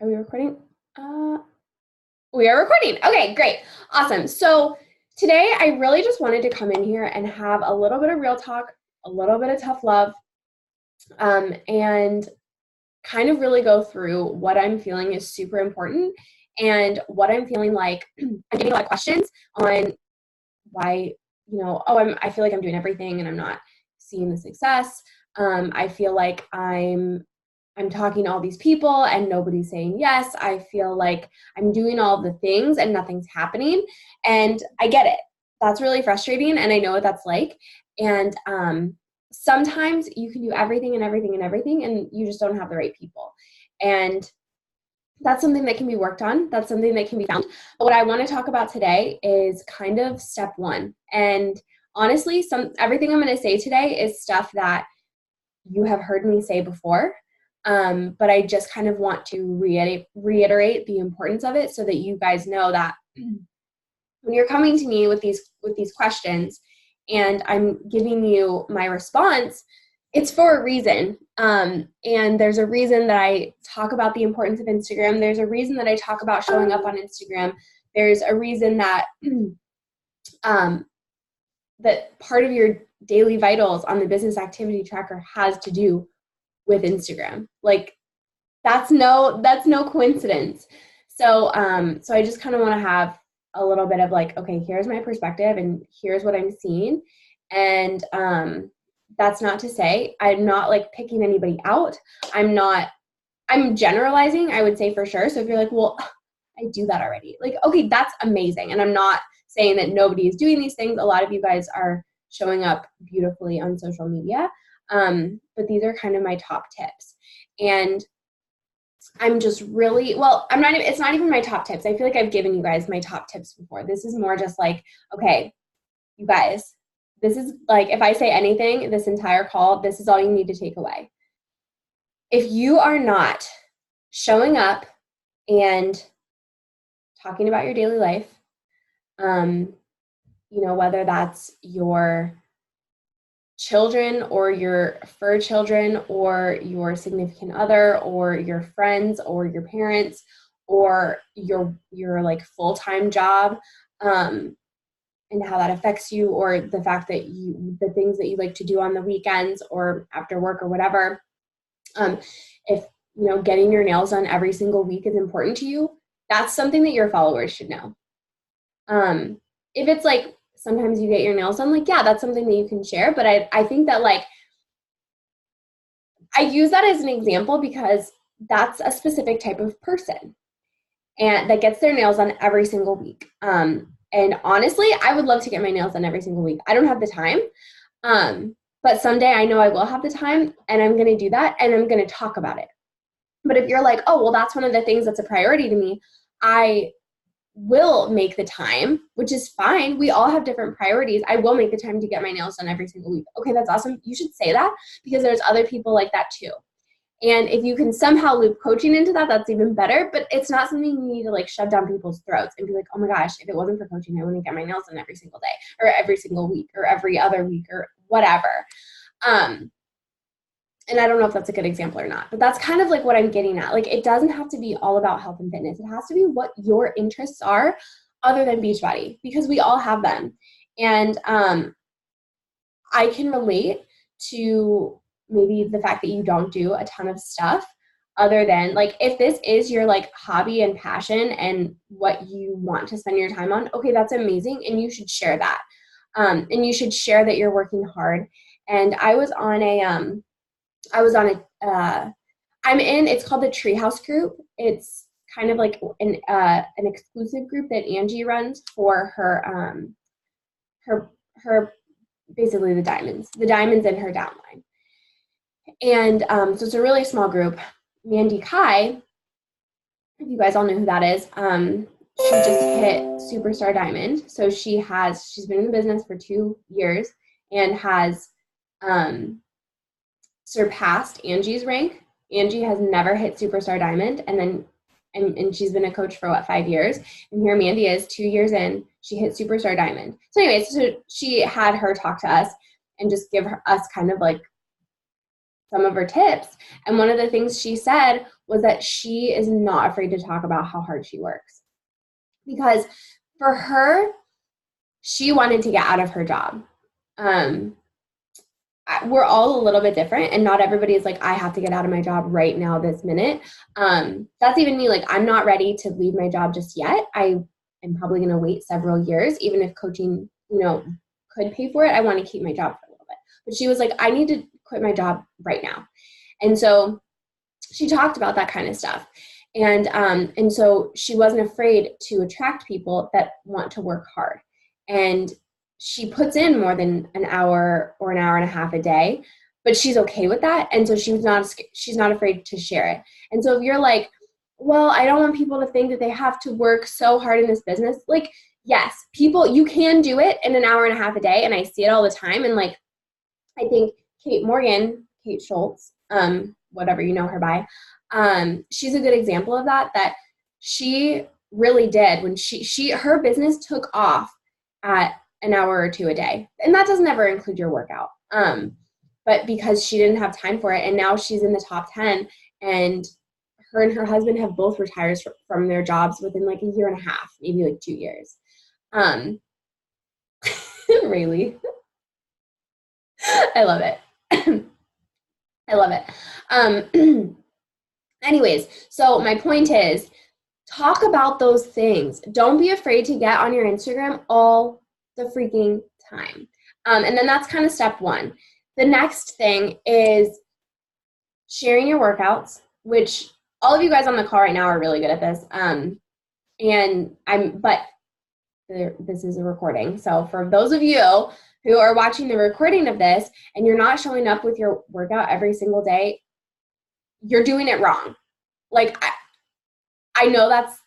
Are we recording? We are recording. Okay, great. Awesome. So today I really just wanted to come in here and have a little bit of real talk, a little bit of tough love, and kind of really go through what I'm feeling is super important and what I'm feeling like. I'm getting a lot of questions on why, I feel like I'm doing everything and I'm not seeing the success. I feel like I'm talking to all these people and nobody's saying yes. I feel like I'm doing all the things and nothing's happening. And I get it. That's really frustrating. And I know what that's like. And sometimes you can do everything and everything and everything, and you just don't have the right people. And that's something that can be worked on. That's something that can be found. But what I want to talk about today is kind of step one. And honestly, everything I'm going to say today is stuff that you have heard me say before. But I just kind of want to reiterate the importance of it so that you guys know that when you're coming to me with these questions and I'm giving you my response, it's for a reason. And there's a reason that I talk about the importance of Instagram. There's a reason that I talk about showing up on Instagram. There's a reason that that part of your daily vitals on the business activity tracker has to do with Instagram. Like that's no coincidence. So so I just kind of want to have a little bit of like, okay, here's my perspective and here's what I'm seeing. And that's not to say I'm not like picking anybody out. I'm generalizing, I would say for sure. So if you're like, well, I do that already. Like, okay, that's amazing. And I'm not saying that nobody is doing these things. A lot of you guys are showing up beautifully on social media. But these are kind of my top tips. And I'm just really, it's not even my top tips. I feel like I've given you guys my top tips before. This is more just like, okay, you guys, this is like, if I say anything, this entire call, this is all you need to take away. If you are not showing up and talking about your daily life, whether that's your children or your fur children or your significant other or your friends or your parents or your like full-time job, and how that affects you, or the fact that the things that you like to do on the weekends or after work or whatever, if getting your nails done every single week is important to you, that's something that your followers should know. If it's like sometimes you get your nails done, like, yeah, that's something that you can share. But I think that like, I use that as an example because that's a specific type of person and that gets their nails done every single week. And honestly, I would love to get my nails done every single week. I don't have the time. But someday I know I will have the time and I'm going to do that and I'm going to talk about it. But if you're like, oh, well, that's one of the things that's a priority to me, I will make the time, which is fine. We all have different priorities. I will make the time to get my nails done every single week. Okay, that's awesome. You should say that because there's other people like that too. And if you can somehow loop coaching into that, that's even better. But it's not something you need to like shove down people's throats and be like, oh my gosh, if it wasn't for coaching, I wouldn't get my nails done every single day or every single week or every other week or whatever. And I don't know if that's a good example or not, but that's kind of like what I'm getting at. Like, it doesn't have to be all about health and fitness. It has to be what your interests are other than Beachbody, because we all have them. And I can relate to maybe the fact that you don't do a ton of stuff other than like, if this is your like hobby and passion and what you want to spend your time on, okay, that's amazing. And you should share that. And you should share that you're working hard. And it's called the Treehouse Group. It's kind of like an exclusive group that Angie runs for her basically the diamonds in her downline. And so it's a really small group. Mandy Kai, if you guys all know who that is, she just hit Superstar Diamond. So she's been in the business for 2 years and has surpassed Angie's rank. Angie has never hit Superstar Diamond, and she's been a coach for 5 years. And here Mandy is 2 years in, she hit Superstar Diamond. So anyways, so she had her talk to us and just give us kind of like some of her tips. And one of the things she said was that she is not afraid to talk about how hard she works. Because for her, she wanted to get out of her job. We're all a little bit different, and not everybody is like, I have to get out of my job right now, this minute. That's even me. Like, I'm not ready to leave my job just yet. I am probably going to wait several years, even if coaching, could pay for it. I want to keep my job for a little bit. But she was like, I need to quit my job right now. And so she talked about that kind of stuff. And so she wasn't afraid to attract people that want to work hard. And she puts in more than an hour or an hour and a half a day, but she's okay with that. And so she's not afraid to share it. And so if you're like, well, I don't want people to think that they have to work so hard in this business. Like, yes, you can do it in an hour and a half a day. And I see it all the time. And like, I think Kate Schultz, whatever you know her by, she's a good example of that she really did when her business took off at an hour or two a day. And that doesn't ever include your workout. But because she didn't have time for it, and now she's in the top 10, and her and her husband have both retired from their jobs within like a year and a half, maybe like 2 years. Really? I love it. I love it. Anyways, so my point is, talk about those things. Don't be afraid to get on your Instagram all the freaking time. And then that's kind of step one. The next thing is sharing your workouts, which all of you guys on the call right now are really good at this. But this is a recording. So for those of you who are watching the recording of this and you're not showing up with your workout every single day, you're doing it wrong. Like, I know that's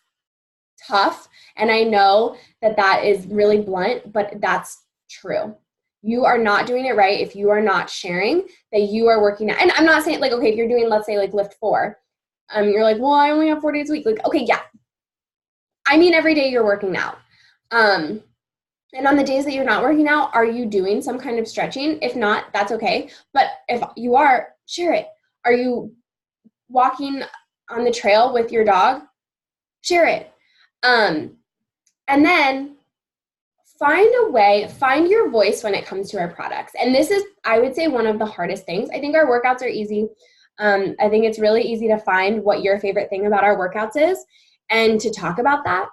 tough, and I know that is really blunt, but that's true. You are not doing it right if you are not sharing that you are working out. And I'm not saying, like, okay, if you're doing, let's say, like Lift 4, you're like, well, I only have 4 days a week. Like, okay, yeah. I mean, every day you're working out. And on the days that you're not working out, are you doing some kind of stretching? If not, that's okay. But if you are, share it. Are you walking on the trail with your dog? Share it. And then find your voice when it comes to our products. And this is, I would say, one of the hardest things. I think our workouts are easy. I think it's really easy to find what your favorite thing about our workouts is and to talk about that.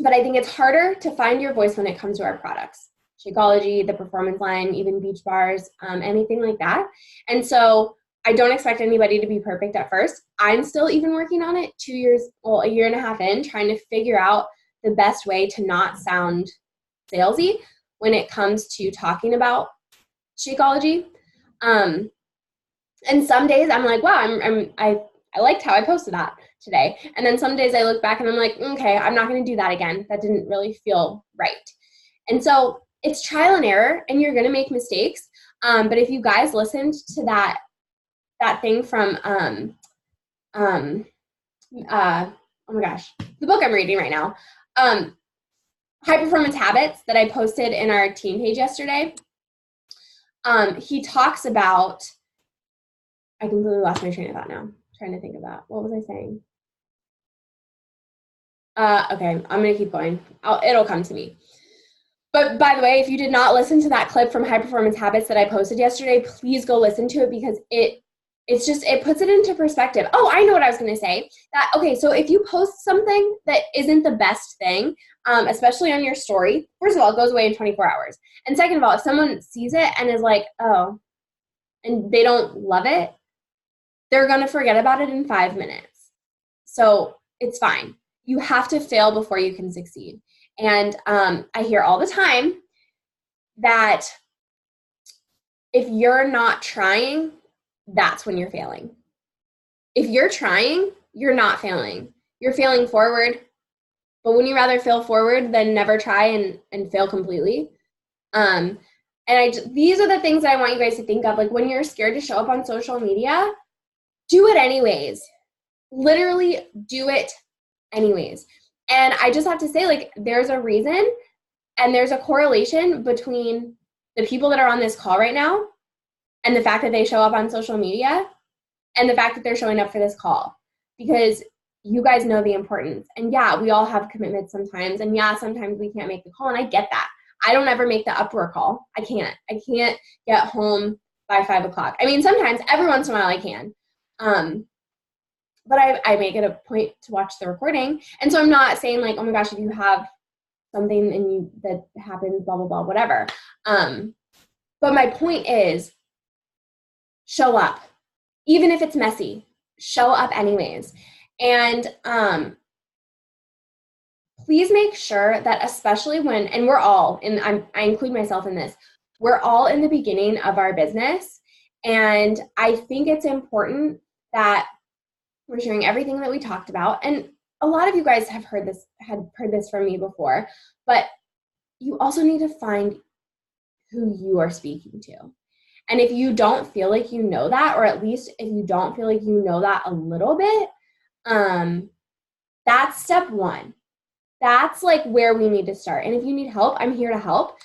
But I think it's harder to find your voice when it comes to our products. Shakeology, the Performance Line, even Beach Bars, anything like that. And so I don't expect anybody to be perfect at first. I'm still even working on it a year and a half in, trying to figure out the best way to not sound salesy when it comes to talking about Shakeology. And some days I'm like, wow, I liked how I posted that today. And then some days I look back and I'm like, okay, I'm not going to do that again. That didn't really feel right. And so it's trial and error, and you're going to make mistakes. But if you guys listened to that thing from, oh my gosh, the book I'm reading right now, High Performance Habits, that I posted in our team page yesterday, he talks about, I completely lost my train of thought now. I'm trying to think of that. What was I saying? Okay, I'm going to keep going. It'll come to me. But by the way, if you did not listen to that clip from High Performance Habits that I posted yesterday, please go listen to it, because it puts it into perspective. Oh, I know what I was going to say. Okay, so if you post something that isn't the best thing, especially on your story, first of all, it goes away in 24 hours. And second of all, if someone sees it and is like, oh, and they don't love it, they're going to forget about it in 5 minutes. So it's fine. You have to fail before you can succeed. And I hear all the time that if you're not trying, that's when you're failing. If you're trying, you're not failing. You're failing forward. But wouldn't you rather fail forward than never try and fail completely? These are the things that I want you guys to think of. Like, when you're scared to show up on social media, do it anyways. Literally do it anyways. And I just have to say, like, there's a reason and there's a correlation between the people that are on this call right now and the fact that they show up on social media, and the fact that they're showing up for this call, because you guys know the importance. And yeah, we all have commitments sometimes. And yeah, sometimes we can't make the call. And I get that. I don't ever make the Upwork call. I can't get home by 5 o'clock. I mean, sometimes, every once in a while I can. But I make it a point to watch the recording. And so I'm not saying like, oh my gosh, if you have something and you that happens, blah, blah, blah, whatever. But my point is, show up. Even if it's messy, show up anyways. And please make sure that, especially when, and we're all, and I include myself in this, we're all in the beginning of our business. And I think it's important that we're sharing everything that we talked about. And a lot of you guys had heard this from me before, but you also need to find who you are speaking to. And if you don't feel like you know that, or at least if you don't feel like you know that a little bit, that's step one. That's like where we need to start. And if you need help, I'm here to help.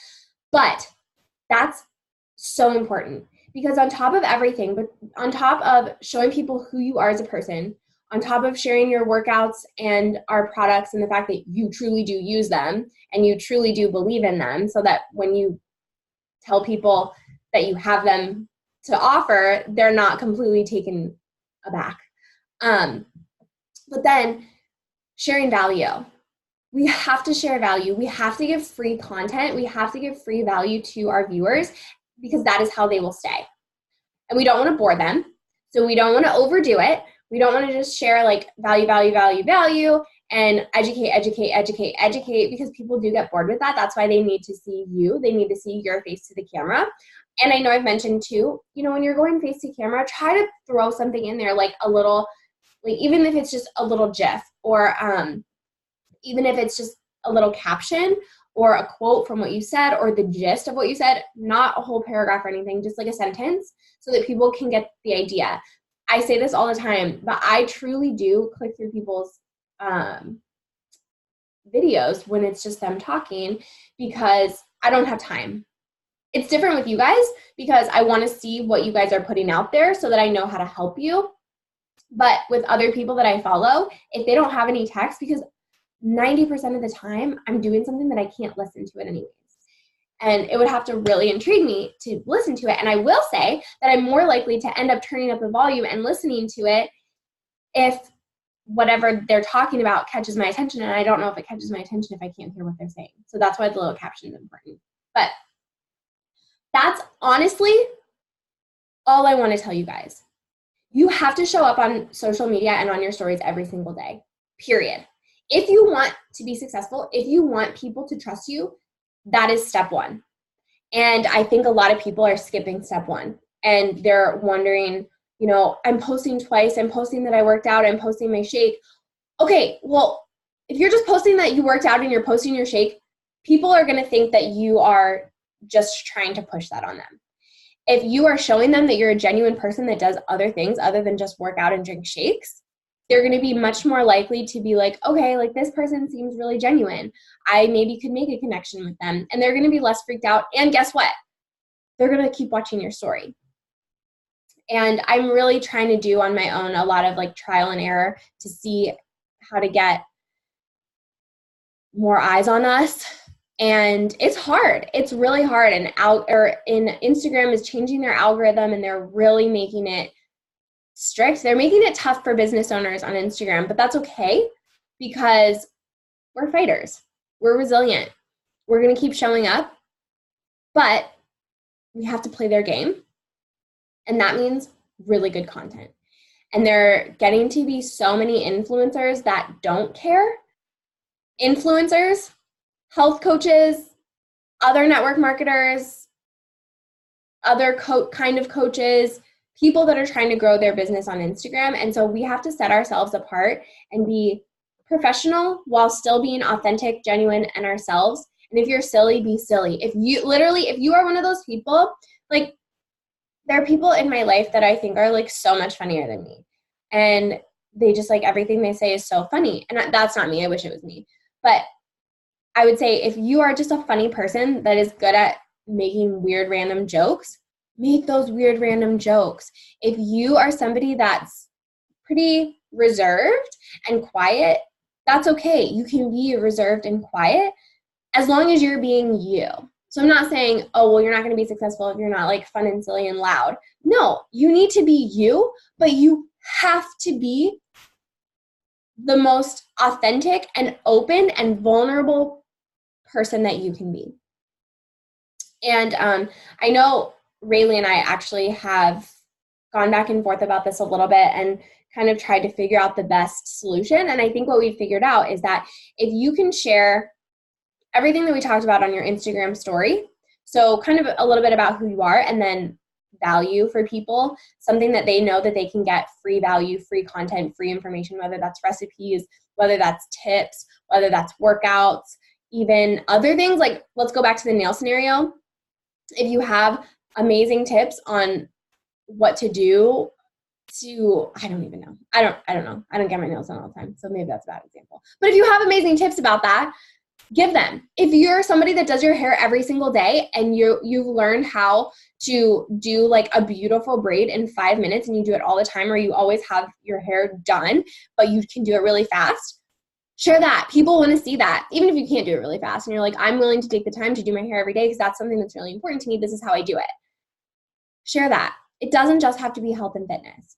But that's so important, because on top of everything, but on top of showing people who you are as a person, on top of sharing your workouts and our products and the fact that you truly do use them and you truly do believe in them, so that when you tell people that you have them to offer, they're not completely taken aback. But then sharing value. We have to share value. We have to give free content. We have to give free value to our viewers, because that is how they will stay. And we don't want to bore them. So we don't want to overdo it. We don't want to just share like value, and educate, because people do get bored with that. That's why they need to see you. They need to see your face to the camera. And I know I've mentioned too, when you're going face to camera, try to throw something in there, like a little, like even if it's just a little GIF, or even if it's just a little caption or a quote from what you said, or the gist of what you said, not a whole paragraph or anything, just like a sentence, so that people can get the idea. I say this all the time, but I truly do click through people's videos when it's just them talking, because I don't have time. It's different with you guys, because I want to see what you guys are putting out there so that I know how to help you. But with other people that I follow, if they don't have any text, because 90% of the time I'm doing something that I can't listen to it anyways. And it would have to really intrigue me to listen to it. And I will say that I'm more likely to end up turning up the volume and listening to it if whatever they're talking about catches my attention. And I don't know if it catches my attention if I can't hear what they're saying. So that's why the little caption is important. But that's honestly all I want to tell you guys. You have to show up on social media and on your stories every single day, period. If you want to be successful, if you want people to trust you, that is step one. And I think a lot of people are skipping step one, and they're wondering, I'm posting twice, I'm posting that I worked out, I'm posting my shake. Okay, well, if you're just posting that you worked out and you're posting your shake, people are going to think that you are just trying to push that on them. If you are showing them that you're a genuine person that does other things other than just work out and drink shakes, they're going to be much more likely to be like, okay, like this person seems really genuine. I maybe could make a connection with them. And they're going to be less freaked out. And guess what? They're going to keep watching your story. And I'm really trying to do on my own a lot of like trial and error to see how to get more eyes on us. And it's hard. It's really hard. And Instagram is changing their algorithm, and they're really making it strict. They're making it tough for business owners on Instagram, but that's okay, because we're fighters. We're resilient. We're going to keep showing up, but we have to play their game. And that means really good content. And there getting to be so many influencers that don't care. Influencers, health coaches, other network marketers, other kind of coaches, people that are trying to grow their business on Instagram. And so we have to set ourselves apart and be professional while still being authentic, genuine, and ourselves. And if you're silly, be silly. If you are one of those people, like, there are people in my life that I think are like so much funnier than me. And they just like everything they say is so funny. And that's not me. I wish it was me. But I would say if you are just a funny person that is good at making weird random jokes, make those weird random jokes. If you are somebody that's pretty reserved and quiet, that's okay. You can be reserved and quiet as long as you're being you. So I'm not saying, oh, well, you're not going to be successful if you're not like fun and silly and loud. No, you need to be you, but you have to be the most authentic and open and vulnerable person that you can be. And I know Rayleigh and I actually have gone back and forth about this a little bit and kind of tried to figure out the best solution. And I think what we figured out is that if you can share everything that we talked about on your Instagram story, so kind of a little bit about who you are, and then value for people, something that they know that they can get free value, free content, free information, whether that's recipes, whether that's tips, whether that's workouts, even other things. Like, let's go back to the nail scenario. If you have amazing tips on what to do to, I don't even know. I don't know. I don't get my nails done all the time, so maybe that's a bad example. But if you have amazing tips about that, give them. If you're somebody that does your hair every single day and you've learned how to do like a beautiful braid in 5 minutes and you do it all the time, or you always have your hair done, but you can do it really fast, share that. People want to see that. Even if you can't do it really fast and you're like, I'm willing to take the time to do my hair every day because that's something that's really important to me. This is how I do it. Share that. It doesn't just have to be health and fitness.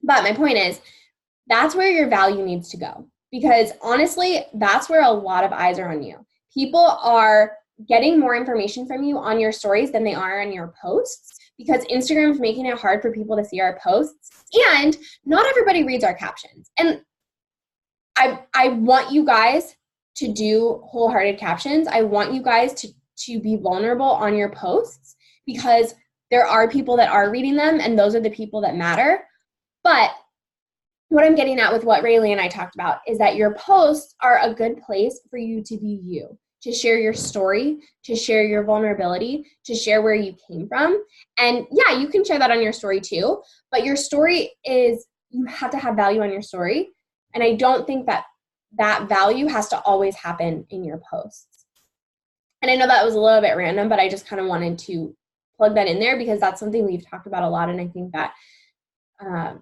But my point is, that's where your value needs to go. Because honestly, that's where a lot of eyes are on you. People are getting more information from you on your stories than they are on your posts, because Instagram's making it hard for people to see our posts, and not everybody reads our captions. And I want you guys to do wholehearted captions. I want you guys to be vulnerable on your posts, because there are people that are reading them, and those are the people that matter. But what I'm getting at with what Rayleigh and I talked about is that your posts are a good place for you to be you, to share your story, to share your vulnerability, to share where you came from. And yeah, you can share that on your story too, but your story is, you have to have value on your story. And I don't think that that value has to always happen in your posts. And I know that was a little bit random, but I just kind of wanted to plug that in there because that's something we've talked about a lot. And I think that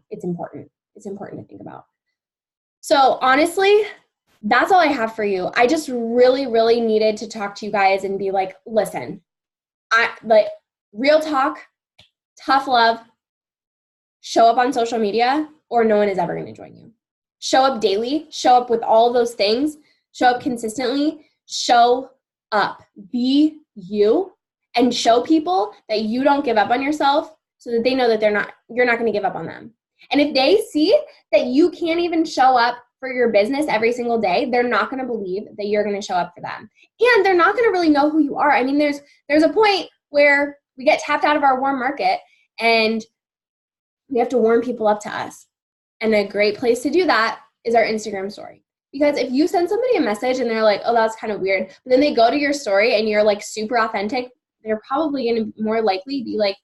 it's important. It's important to think about. So honestly, that's all I have for you. I just really, really needed to talk to you guys and be like, listen, real talk, tough love, show up on social media or no one is ever going to join you. Show up daily, show up with all those things, show up consistently, show up, be you, and show people that you don't give up on yourself so that they know that you're not going to give up on them. And if they see that you can't even show up for your business every single day, they're not going to believe that you're going to show up for them. And they're not going to really know who you are. I mean, there's a point where we get tapped out of our warm market and we have to warm people up to us. And a great place to do that is our Instagram story. Because if you send somebody a message and they're like, oh, that's kind of weird, but then they go to your story and you're like super authentic, they're probably going to more likely be like,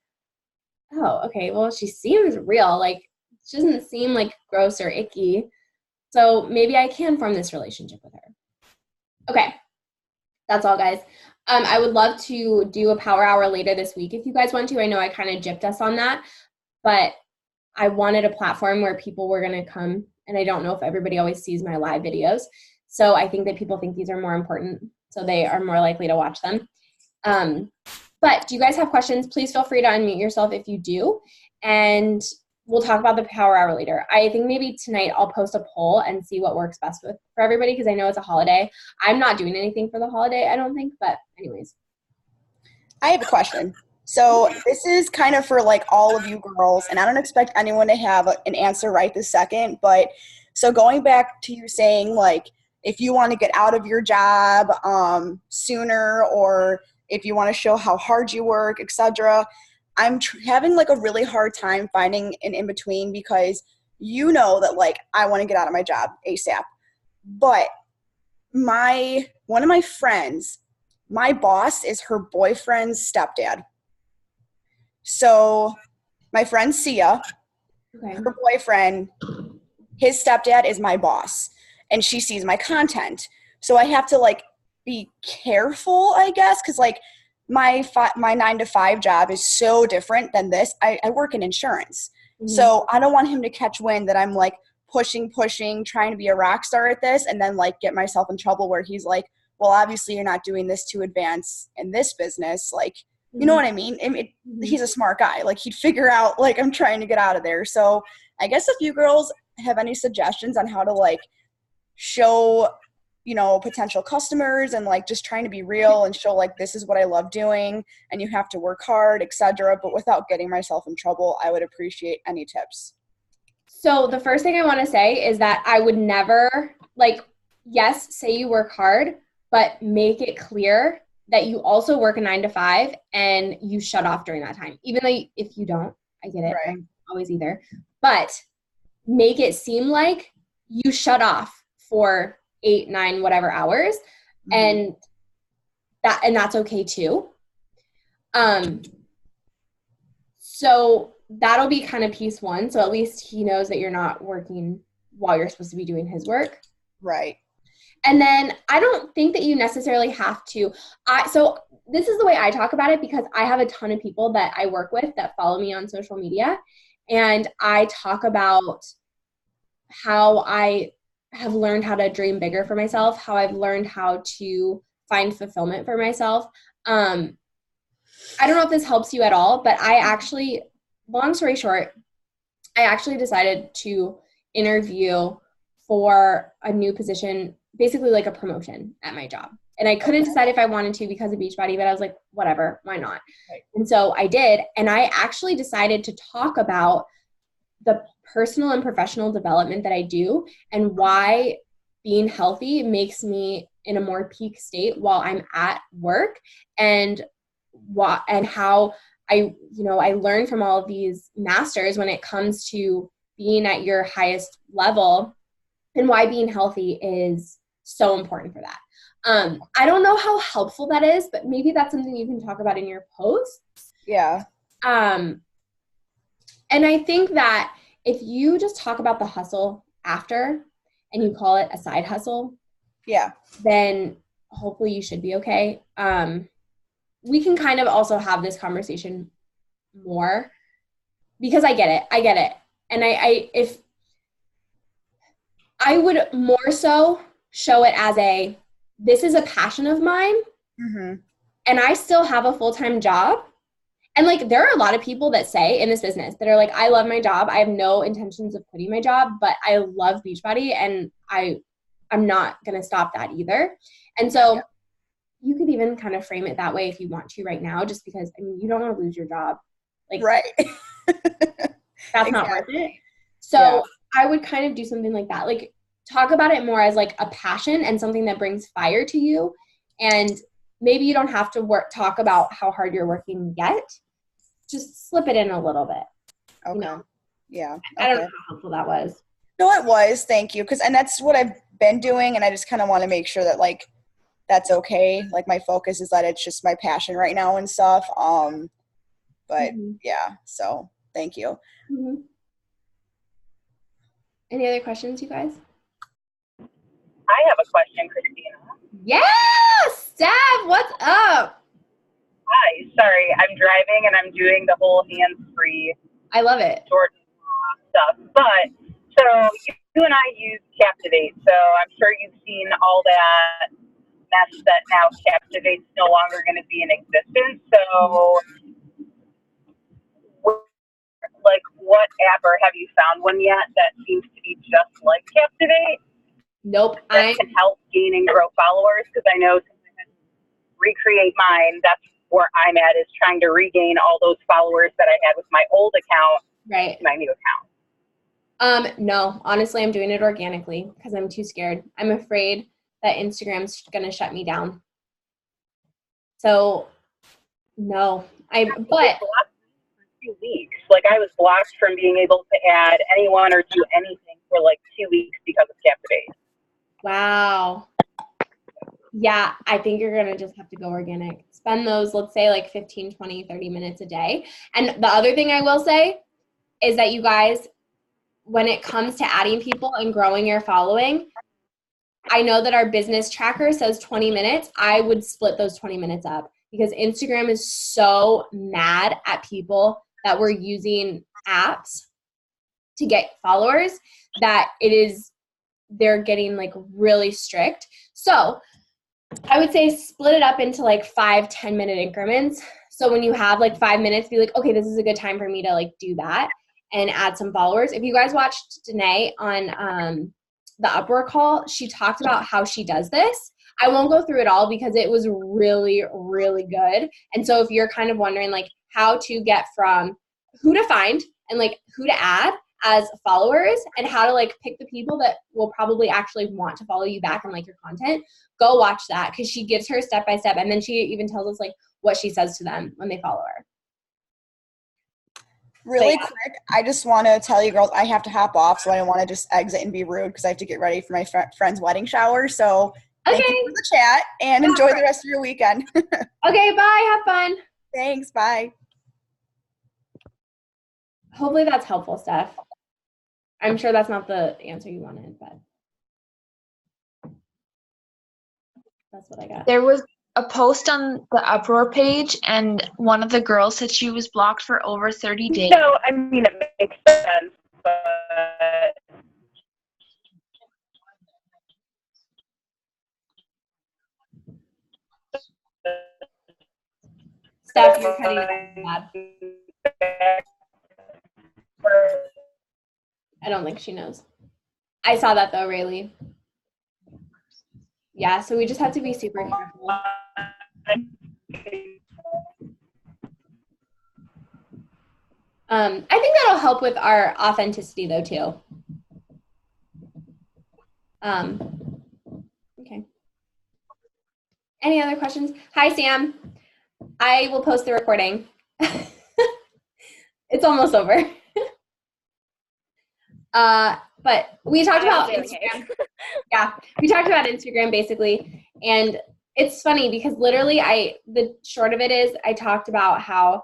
oh, okay, well, she seems real. Like, she doesn't seem like gross or icky. So maybe I can form this relationship with her. Okay, that's all, guys. I would love to do a power hour later this week if you guys want to. I know I kind of gypped us on that, but I wanted a platform where people were going to come, and I don't know if everybody always sees my live videos. So I think that people think these are more important, so they are more likely to watch them. But do you guys have questions? Please feel free to unmute yourself if you do. And we'll talk about the power hour later. I think maybe tonight I'll post a poll and see what works best for everybody, because I know it's a holiday. I'm not doing anything for the holiday, I don't think, but anyways. I have a question. So this is kind of for like all of you girls, and I don't expect anyone to have an answer right this second, but so going back to you saying like, if you want to get out of your job sooner, or if you want to show how hard you work, etc., I'm having like a really hard time finding an in-between, because you know that like I want to get out of my job ASAP. But one of my friends, my boss is her boyfriend's stepdad. So my friend Sia, okay, her boyfriend, his stepdad is my boss, and she sees my content. So I have to like be careful, I guess, because like my 9 to 5 job is so different than this. I work in insurance. Mhm. So I don't want him to catch wind that I'm like pushing, trying to be a rock star at this, and then like get myself in trouble where he's like, well, obviously you're not doing this to advance in this business. Like, you know what I mean? He's a smart guy. Like, he'd figure out, like, I'm trying to get out of there. So I guess if you girls have any suggestions on how to, like, show, you know, potential customers and, like, just trying to be real and show, like, this is what I love doing and you have to work hard, etc., but without getting myself in trouble, I would appreciate any tips. So the first thing I want to say is that I would never, like, yes, say you work hard, but make it clear that you also work a 9 to 5 and you shut off during that time. Even though if you don't, I get it. Right. I'm always either. But make it seem like you shut off for 8, 9, whatever hours. And that's okay too. So that'll be kind of piece one. So at least he knows that you're not working while you're supposed to be doing his work. Right. And then I don't think that you necessarily have to. So this is the way I talk about it because I have a ton of people that I work with that follow me on social media. And I talk about how I have learned how to dream bigger for myself, how I've learned how to find fulfillment for myself. I don't know if this helps you at all, but I actually, long story short, I actually decided to interview for a new position, basically like a promotion at my job. And I couldn't decide if I wanted to because of Beachbody, but I was like, whatever, why not? Right. And so I did. And I actually decided to talk about the personal and professional development that I do and why being healthy makes me in a more peak state while I'm at work, and how I learn from all of these masters when it comes to being at your highest level and why being healthy is so important for that. I don't know how helpful that is, but maybe that's something you can talk about in your posts. Yeah. And I think that if you just talk about the hustle after and you call it a side hustle, yeah, then hopefully you should be okay. We can kind of also have this conversation more because I get it. And if I would more so show it as this is a passion of mine, and I still have a full-time job. And like, there are a lot of people that say in this business that are like, I love my job. I have no intentions of quitting my job, but I love Beachbody and I'm not going to stop that either. And so you could even kind of frame it that way if you want to right now, just because, I mean, you don't want to lose your job. Like, right. That's not worth it. So I would kind of do something like that. Like, talk about it more as like a passion and something that brings fire to you. And maybe you don't have to talk about how hard you're working yet. Just slip it in a little bit. Okay. You know? Yeah. Okay. I don't know how helpful that was. No, it was. Thank you. And that's what I've been doing. And I just kind of want to make sure that like, that's okay. Like, my focus is that it's just my passion right now and stuff. But yeah, so thank you. Any other questions, you guys? I have a question, Christina. Yes, Steph, what's up? Hi, sorry, I'm driving and I'm doing the whole hands-free. I love it. Jordan stuff. But so you and I use Captivate, so I'm sure you've seen all that mess that now Captivate's no longer going to be in existence. So, like, what app or have you found one yet that seems to be just like Captivate? Nope. That can help gain and grow followers, because I know since I had to recreate mine, that's where I'm at, is trying to regain all those followers that I had with my old account to my new account. No, honestly, I'm doing it organically because I'm too scared. I'm afraid that Instagram's going to shut me down. So, no. But for 2 weeks. Like, I was blocked from being able to add anyone or do anything for like 2 weeks because of Captivate. Wow. Yeah, I think you're going to just have to go organic. Spend those, let's say, like 15, 20, 30 minutes a day. And the other thing I will say is that you guys, when it comes to adding people and growing your following, I know that our business tracker says 20 minutes. I would split those 20 minutes up. because Instagram is so mad at people that were using apps to get followers that they're getting like really strict. So I would say split it up into like 5-10 minute increments. So when you have like 5 minutes, be like, okay, this is a good time for me to like do that and add some followers. If you guys watched Danae on the Upwork call, she talked about how she does this. I won't go through it all because it was really, really good. And so if you're kind of wondering like how to get from who to find and like who to add as followers and how to like pick the people that will probably actually want to follow you back and like your content, go watch that because she gives her step by step. And then she even tells us like what she says to them when they follow her. Really quick, I just want to tell you girls, I have to hop off, so I don't want to just exit and be rude because I have to get ready for my friend's wedding shower. So thank you for the chat and enjoy the rest of your weekend. Okay, bye. Have fun. Thanks. Bye. Hopefully that's helpful, Steph. I'm sure that's not the answer you wanted, but that's what I got. There was a post on the Uproar page, and one of the girls said she was blocked for over 30 days. No, I mean, it makes sense, but Steph, you're cutting out bad. I don't think she knows. I saw that though, Rayleigh. Yeah, so we just have to be super careful. I think that'll help with our authenticity though too. Okay. Any other questions? Hi, Sam. I will post the recording. It's almost over. But we talked about Instagram. Yeah, we talked about Instagram basically. And it's funny because literally the short of it is I talked about how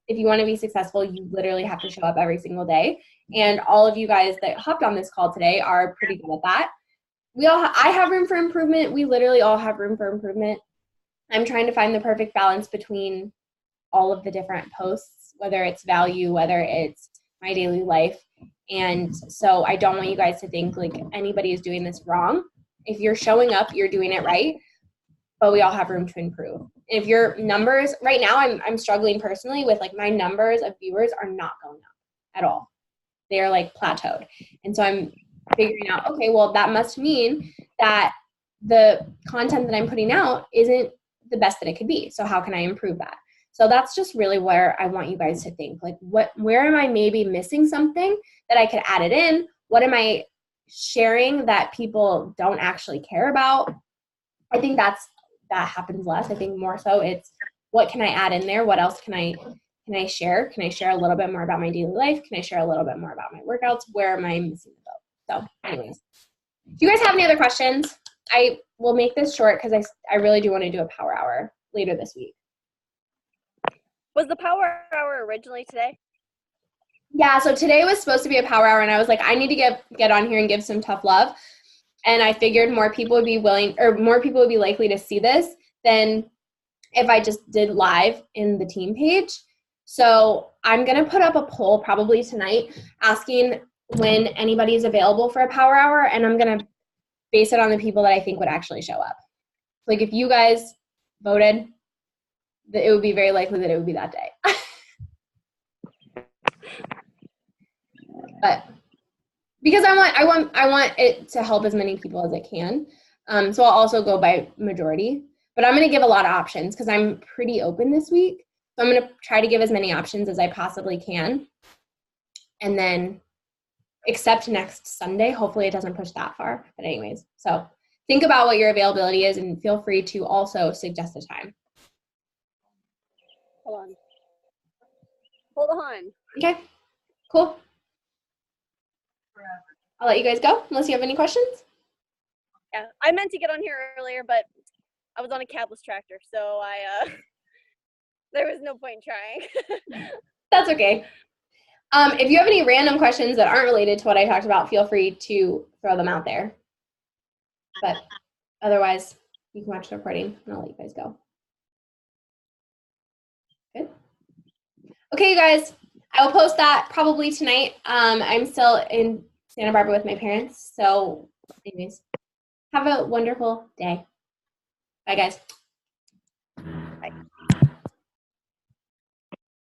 if you want to be successful, you literally have to show up every single day. And all of you guys that hopped on this call today are pretty good at that. I have room for improvement. We literally all have room for improvement. I'm trying to find the perfect balance between all of the different posts, whether it's value, whether it's my daily life. And so I don't want you guys to think like anybody is doing this wrong. If you're showing up, you're doing it right, but we all have room to improve. If your numbers, right now I'm struggling personally with like my numbers of viewers are not going up at all. They're like plateaued. And so I'm figuring out, okay, well that must mean that the content that I'm putting out isn't the best that it could be. So how can I improve that? So that's just really where I want you guys to think, like where am I maybe missing something that I could add it in? What am I sharing that people don't actually care about? I think that happens less. I think more so it's what can I add in there? What else can I share? Can I share a little bit more about my daily life? Can I share a little bit more about my workouts? Where am I missing the boat? So anyways, if you guys have any other questions, I will make this short because I really do want to do a power hour later this week. Was the power hour originally today? Yeah, so today was supposed to be a power hour, and I was like, I need to get on here and give some tough love. And I figured more people would be likely to see this than if I just did live in the team page. So I'm going to put up a poll probably tonight asking when anybody is available for a power hour, and I'm going to base it on the people that I think would actually show up. Like if you guys voted, it would be very likely that it would be that day. But because I want it to help as many people as it can. So I'll also go by majority, but I'm going to give a lot of options because I'm pretty open this week. So I'm going to try to give as many options as I possibly can. And then except next Sunday, hopefully it doesn't push that far. But anyways, so think about what your availability is and feel free to also suggest a time. Hold on. Okay, cool. I'll let you guys go unless you have any questions. Yeah, I meant to get on here earlier, but I was on a cabless tractor, so there was no point in trying. That's okay. If you have any random questions that aren't related to what I talked about, feel free to throw them out there. But otherwise, you can watch the recording and I'll let you guys go. Okay, you guys, I will post that probably tonight. I'm still in Santa Barbara with my parents. So anyways, have a wonderful day. Bye, guys. Bye.